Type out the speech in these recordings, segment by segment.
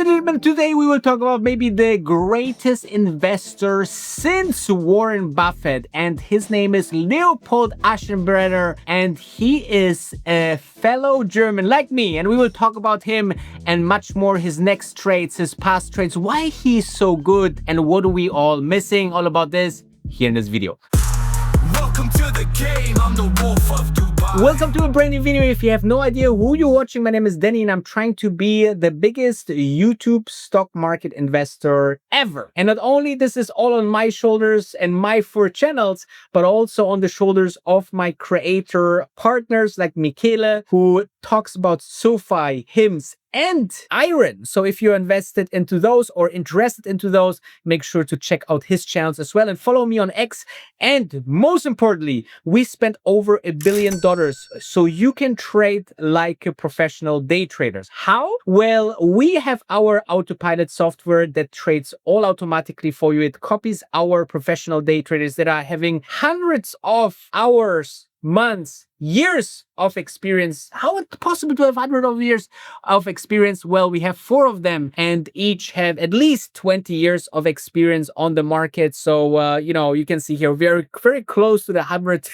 and gentlemen, today we will talk about maybe the greatest investor since Warren Buffett, and his name is Leopold Aschenbrenner, and he is a fellow German like me, and we will talk about him and much more, his next trades, his past trades, why he's so good, and what are we all missing. All about this here in this video. Welcome to the game, I'm the wolf of Dubai. Welcome to a brand new video. If you have no idea who you're watching, my name is Danny and I'm trying to be the biggest YouTube stock market investor ever. And not only this is all on my shoulders and my 4 channels, but also on the shoulders of my creator partners like Michele, who talks about SoFi, HIMS, and iron. So if you're invested into those or interested into those, make sure to check out his channels as well and follow me on X. And most importantly, we spent over $1 billion so you can trade like a professional day traders. How? Well, we have our AutoPilot software that trades all automatically for you. It copies our professional day traders that are having hundreds of hours, months, years of experience. How is it possible to have hundreds of years of experience? Well, we have 4 of them and each have at least 20 years of experience on the market. So, you can see here very, very close to the 100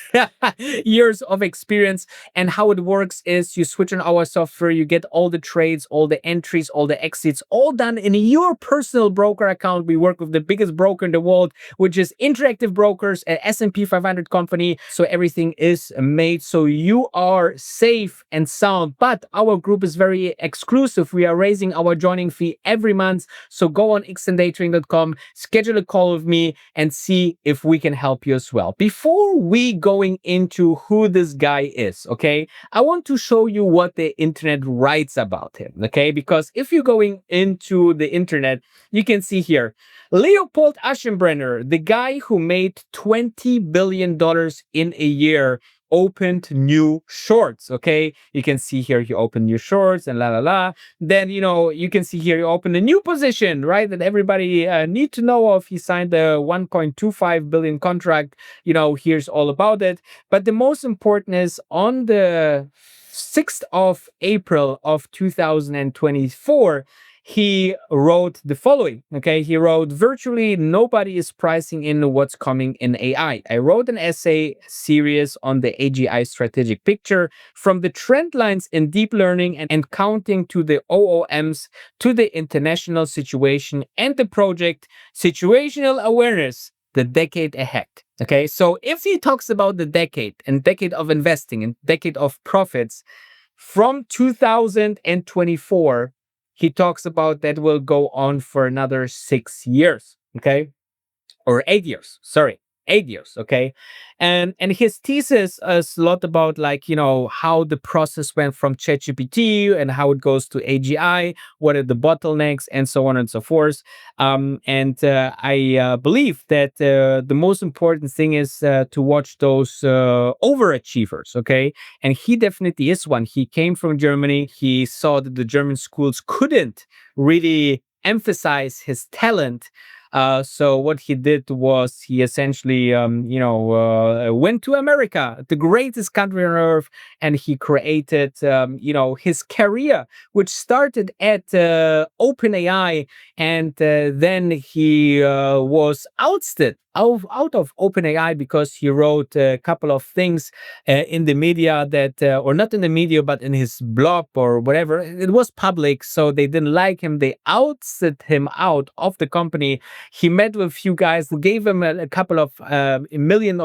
years of experience. And how it works is you switch on our software, you get all the trades, all the entries, all the exits, all done in your personal broker account. We work with the biggest broker in the world, which is Interactive Brokers, an S&P 500 company. So everything is made so you are safe and sound, but our group is very exclusive. We are raising our joining fee every month. So go on xndaydrading.com, schedule a call with me and see if we can help you as well. Before we going into who this guy is, okay, I want to show you what the internet writes about him, okay? Because if you're going into the internet, you can see here, Leopold Aschenbrenner, the guy who made $20 billion in a year, opened new shorts. Okay, you can see here he opened new shorts and then you can see here he opened a new position, right, that everybody need to know of. He signed a 1.25 billion contract. Here's all about it. But the most important is on the 6th of April of 2024, he wrote the following, okay? He wrote, virtually nobody is pricing in what's coming in AI. I wrote an essay series on the AGI strategic picture from the trend lines in deep learning and counting to the OOMs to the international situation and the project situational awareness, the decade ahead. Okay, so if he talks about the decade and decade of investing and decade of profits from 2024, he talks about that will go on for another 6 years, okay? Or 8 years, sorry, 8 years, okay? And his thesis is a lot about how the process went from ChatGPT and how it goes to AGI, what are the bottlenecks and so on and so forth. I believe that the most important thing is to watch those overachievers, okay? And he definitely is one. He came from Germany. He saw that the German schools couldn't really emphasize his talent. So what he did was he essentially, went to America, the greatest country on earth, and he created, his career, which started at OpenAI, and then he was ousted out of OpenAI because he wrote a couple of things in the media that, or not in the media, but in his blog or whatever. It was public, so they didn't like him. They ousted him out of the company. He met with a few guys who gave him a couple of $1 million,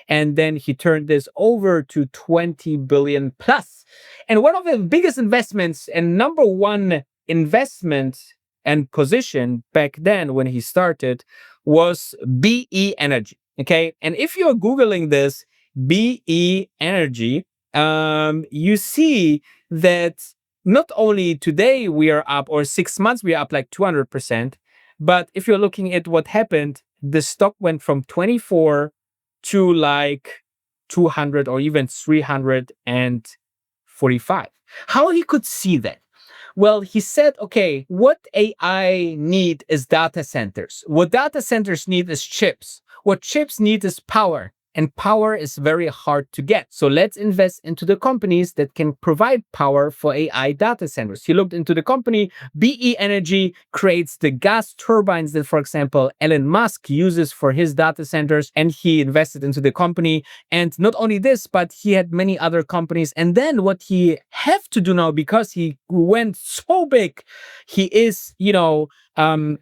and then he turned this over to 20 billion plus. And one of the biggest investments and number one investment and position back then when he started was BE Energy. Okay, and if you're Googling this BE Energy, you see that not only today we are up, or 6 months we are up like 200%, but if you're looking at what happened, the stock went from 24 to like 200 or even 345. How he could see that? Well, he said, okay, what AI need is data centers. What data centers need is chips. What chips need is power. and power is very hard to get. So let's invest into the companies that can provide power for AI data centers. He looked into the company. BE Energy creates the gas turbines that, for example, Elon Musk uses for his data centers, and he invested into the company. And not only this, but he had many other companies. And then what he have to do now, because he went so big, he is,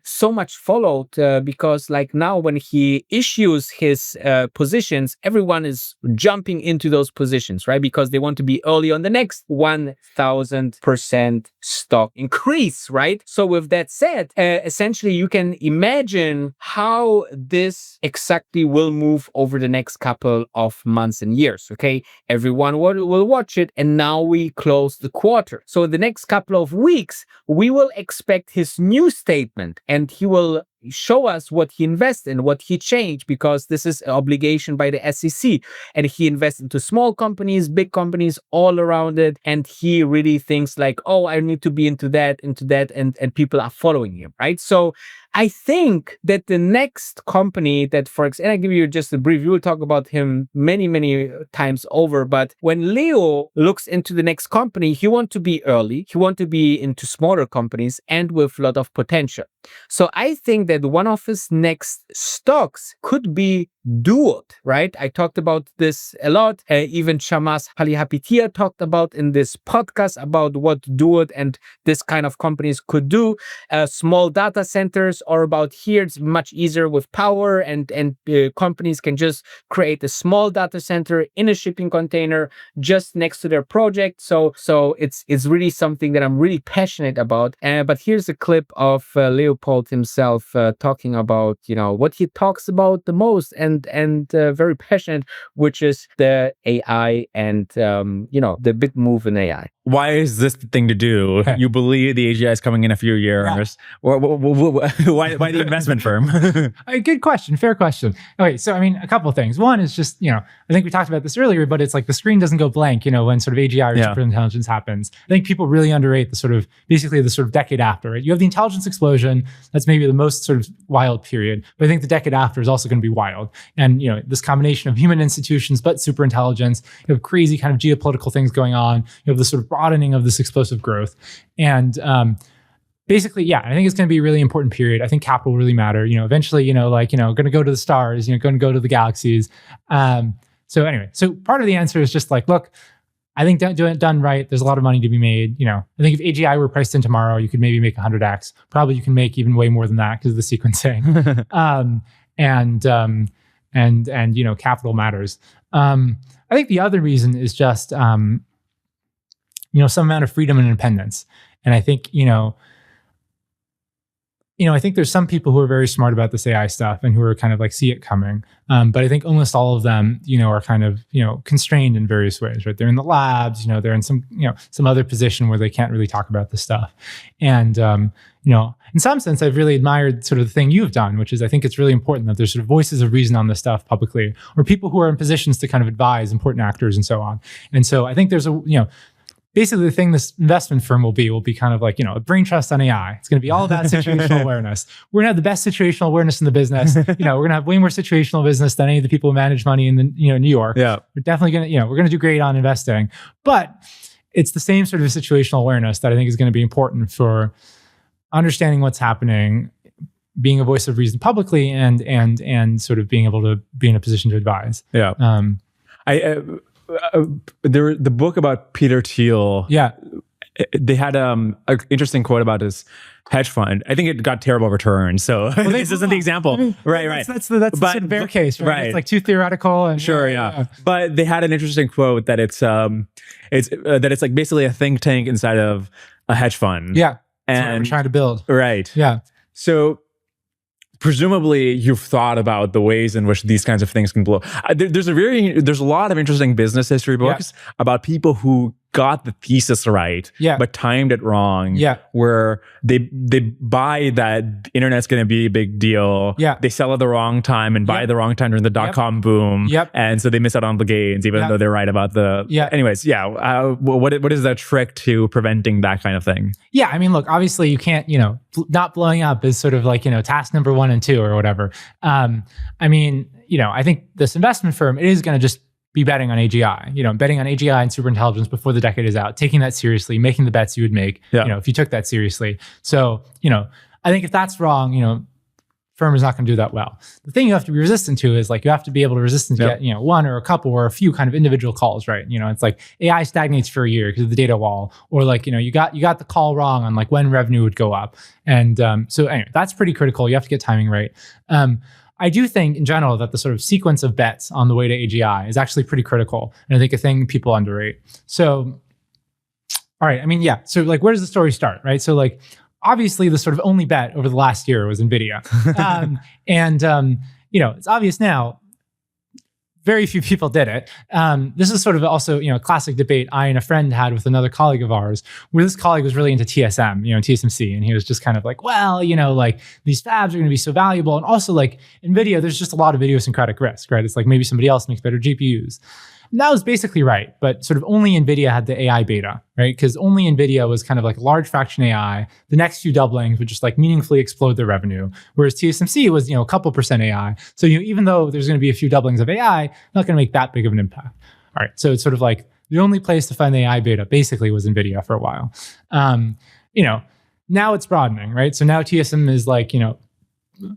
so much followed because like now when he issues his positions, everyone is jumping into those positions, right? Because they want to be early on the next 1000% stock increase, right? So with that said, essentially you can imagine how this exactly will move over the next couple of months and years, okay? Everyone will watch it, and now we close the quarter. So the next couple of weeks, we will expect his new statement, and he will show us what he invests in, what he changed, because this is an obligation by the SEC. And he invests into small companies, big companies, all around it. And he really thinks like, oh, I need to be into that, and people are following him, right? So I think that the next company that, for example, and I give you just a brief, we will talk about him many, many times over, but when Leo looks into the next company, he wants to be early, he wants to be into smaller companies and with a lot of potential. So I think that one of his next stocks could be DUOT, right? I talked about this a lot. Even Shamas Halihapitia talked about in this podcast about what DUOT and this kind of companies could do. Small data centers are about here. It's much easier with power, and companies can just create a small data center in a shipping container just next to their project. So it's really something that I'm really passionate about. But here's a clip of Leopold himself talking about what he talks about the most and very passionate, which is the AI and the big move in AI. Why is this the thing to do? You believe the AGI is coming in a few years. Yeah. Why the investment firm? Good question. Fair question. Okay, so I mean, a couple of things. One is just, I think we talked about this earlier, but it's like the screen doesn't go blank, when sort of AGI or superintelligence happens. I think people really underrate the sort of decade after, right? You have the intelligence explosion. That's maybe the most sort of wild period. But I think the decade after is also going to be wild. And, this combination of human institutions, but superintelligence, you have crazy kind of geopolitical things going on. You have the sort of broadening of this explosive growth. And basically, I think it's going to be a really important period. I think capital will really matter. Eventually, going to go to the stars, going to go to the galaxies. So anyway, so part of the answer is just like, look, I think done right, there's a lot of money to be made. I think if AGI were priced in tomorrow, you could maybe make 100x. Probably you can make even way more than that because of the sequencing. And capital matters. I think the other reason is just some amount of freedom and independence. And I think I think there's some people who are very smart about this AI stuff and who are kind of like see it coming. But I think almost all of them, are kind of, constrained in various ways, right? They're in the labs, they're in some other position where they can't really talk about this stuff. And, in some sense, I've really admired sort of the thing you've done, which is I think it's really important that there's sort of voices of reason on this stuff publicly, or people who are in positions to kind of advise important actors and so on. And so I think there's basically the thing this investment firm will be kind of like, a brain trust on AI. It's going to be all about situational awareness. We're going to have the best situational awareness in the business. We're going to have way more situational business than any of the people who manage money in New York. Yeah. We're definitely going to, we're going to do great on investing, but it's the same sort of situational awareness that I think is going to be important for understanding what's happening, being a voice of reason publicly, and sort of being able to be in a position to advise. Yeah. The book about Peter Thiel. Yeah. They had an interesting quote about his hedge fund. I think it got terrible returns. So this isn't the example. Right. That's the bear case, right? It's like too theoretical. And, yeah. But they had an interesting quote that it's like basically a think tank inside of a hedge fund. Yeah. That's what we're trying to build. Right. Yeah. So presumably you've thought about the ways in which these kinds of things can blow. There's a lot of interesting business history books about people who got the thesis right, but timed it wrong. Where they buy that internet's going to be a big deal. They sell at the wrong time and buy at the wrong time during the dot-com boom. And so they miss out on the gains, even though they're right about the. Anyways, what is the trick to preventing that kind of thing? Yeah, I mean, look, obviously you can't, not blowing up is sort of like, task number 1 and 2 or whatever. I mean, I think this investment firm, it is going to just be betting on AGI, betting on AGI and superintelligence before the decade is out, taking that seriously, making the bets you would make, if you took that seriously. So, I think if that's wrong, firm is not going to do that well. The thing you have to be resistant to is like, you have to be able to resist to get, one or a couple or a few kind of individual calls, right? It's like AI stagnates for a year because of the data wall, or like, you got the call wrong on like when revenue would go up. And so anyway, that's pretty critical. You have to get timing right. I do think in general that the sort of sequence of bets on the way to AGI is actually pretty critical. And I think a thing people underrate. So, all right, I mean, so like, where does the story start, right? So like, obviously the sort of only bet over the last year was NVIDIA. It's obvious now, very few people did it. This is sort of also, a classic debate I and a friend had with another colleague of ours, where this colleague was really into TSM, TSMC. And he was just kind of like, well, like these fabs are going to be so valuable. And also like NVIDIA, there's just a lot of idiosyncratic risk, right? It's like maybe somebody else makes better GPUs. And that was basically right, but sort of only NVIDIA had the AI beta, right? Because only NVIDIA was kind of like a large fraction AI. The next few doublings would just like meaningfully explode their revenue. Whereas TSMC was, a couple percent AI. So, even though there's going to be a few doublings of AI, not going to make that big of an impact. All right, so it's sort of like the only place to find the AI beta basically was NVIDIA for a while. Now it's broadening, right? So now TSM is like,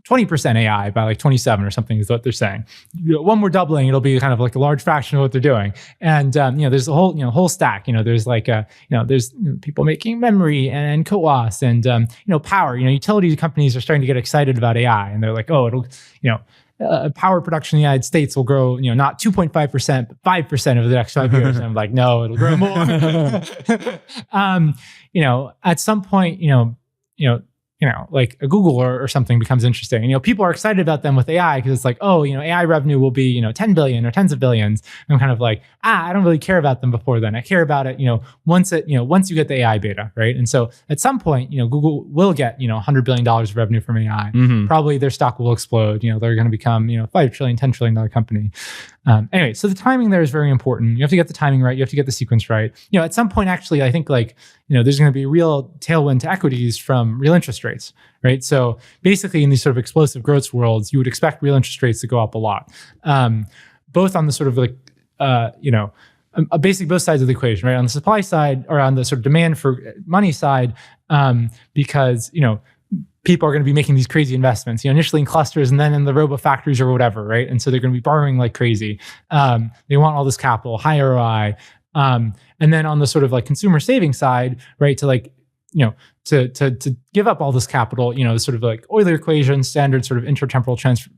20% AI by like 27 or something is what they're saying. One more doubling, it'll be kind of like a large fraction of what they're doing. And there's a whole stack. There's like there's people making memory and CoWoS and power. Utility companies are starting to get excited about AI, and they're like, oh, it'll power production in the United States will grow, not 2.5%, but 5% over the next 5 years. And I'm like, no, it'll grow more. At some point, like a Google or something becomes interesting. And, people are excited about them with AI because it's like, oh, AI revenue will be, 10 billion or tens of billions. And I'm kind of like, I don't really care about them before then. I care about it, once you get the AI beta, right? And so at some point, Google will get, $100 billion of revenue from AI. Probably their stock will explode. They're going to become, $5 trillion, $10 trillion company. Anyway, so the timing there is very important. You have to get the timing right. You have to get the sequence right. At some point, actually, I think like, there's going to be a real tailwind to equities from real interest rates, right? So basically in these sort of explosive growth worlds, you would expect real interest rates to go up a lot, both on the sort of like, basically both sides of the equation, right? On the supply side or on the sort of demand for money side, because, people are going to be making these crazy investments, initially in clusters and then in the robo factories or whatever, right? And so they're going to be borrowing like crazy. They want all this capital, high ROI. And then on the sort of like consumer savings side, right, to like, to give up all this capital, the sort of like Euler equation, standard sort of intertemporal transfer,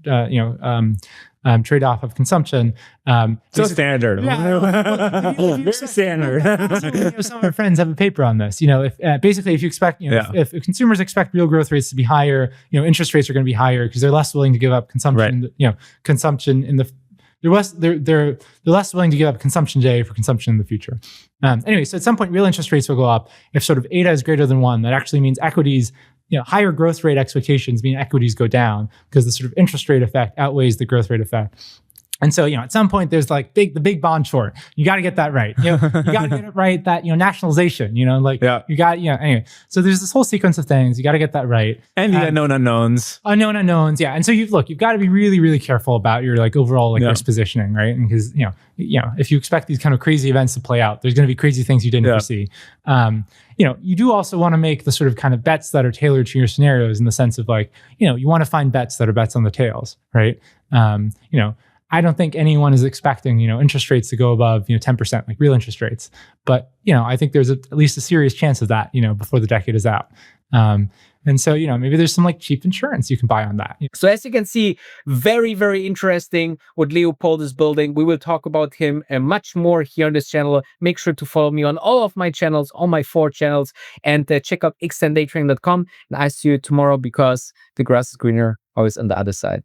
trade-off of consumption. So standard. Very standard. Some of our friends have a paper on this. If basically if you expect, if consumers expect real growth rates to be higher, interest rates are going to be higher because they're less willing to give up consumption. Consumption in the they're less willing to give up consumption today for consumption in the future. Anyway, so at some point, real interest rates will go up. If sort of eta is greater than 1, that actually means equities. Higher growth rate expectations mean equities go down because the sort of interest rate effect outweighs the growth rate effect. And so, at some point there's like the big bond short. You got to get that right. You got to get it right. That, nationalization, you got, anyway. So there's this whole sequence of things. You got to get that right. And the unknown unknowns. Unknown unknowns. Yeah. And so you've got to be really, really careful about your like overall like risk positioning, right? Because, if you expect these kind of crazy events to play out, there's going to be crazy things you didn't foresee. You do also want to make the sort of kind of bets that are tailored to your scenarios in the sense of like, you want to find bets that are bets on the tails, right? I don't think anyone is expecting, interest rates to go above, 10%, like real interest rates. But, I think there's at least a serious chance of that, before the decade is out. And so, maybe there's some like cheap insurance you can buy on that. So as you can see, very, very interesting what Leopold is building. We will talk about him much more here on this channel. Make sure to follow me on all of my channels, all my 4 channels, and check out x10daytrading.com. And I see you tomorrow because the grass is greener always on the other side.